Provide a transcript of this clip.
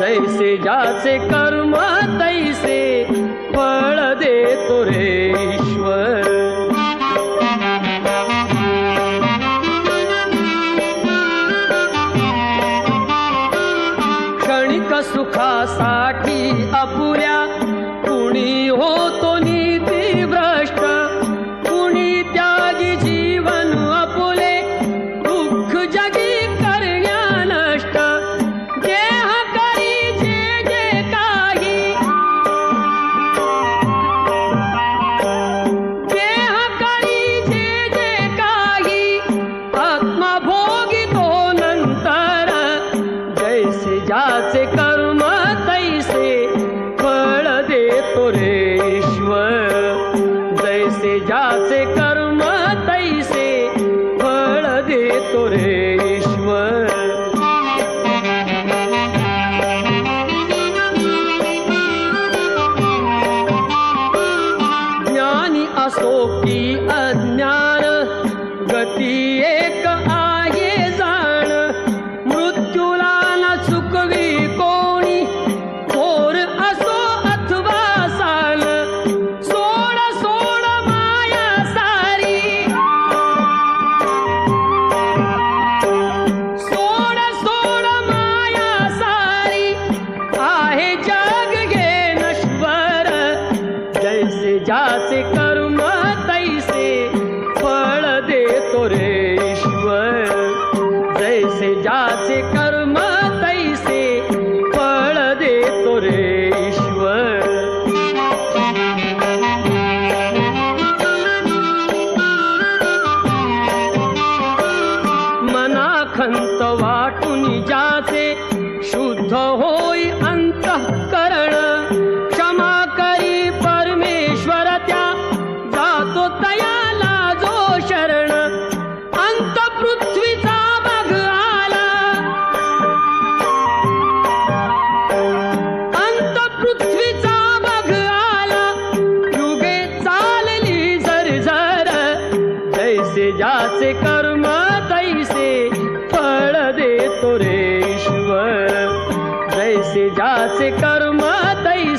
जैसे ज्याचे कर्म तैसे फळ देतो रे ईश्वर. क्षणिक सुखासाठी अपुऱ्या कुणी होतो नीती भ्रष्ट, कुणी त्यागी जीवन अपुले दुःख जगी करण्या नष्ट. देह करी जे जे काही, देह करी जे जे काही, आत्मा भोगितो नंतर. जैसे ज्याचे कर्म तैसे फळ देतो रे ईश्वर. जैसे ज्याचे कर्म तैसे फळ देतो रे ईश्वर. ज्ञानी असो की अज्ञान गती एक आहे जाण. मृत्यूला न चुकवी कोणी थोर असो अथवा साल. सोड सोड माया सारी, सोड सोड माया सारी, आहे जग गे नश्वर. जैसे ज्याचे कर्म तैसे फळ देतो रे ईश्वर. जैसे ज्याचे कर्म तैसे फळ देतो रे ईश्वर. मनाखंत वाटून ज्याचे शुद्ध होई अंतःकरण. क्षमा करी परमेश्वर त्या जातो तयाला जो शरण. अंत पृथ्वीचा बघ आला, अंत पृथ्वीचा बघ आला. युगे चालली झरझर. जैसे ज्याचे कर्म तैसे फळ देतो रे ईश्वर. जैसे ज्याचे कर्म तैसे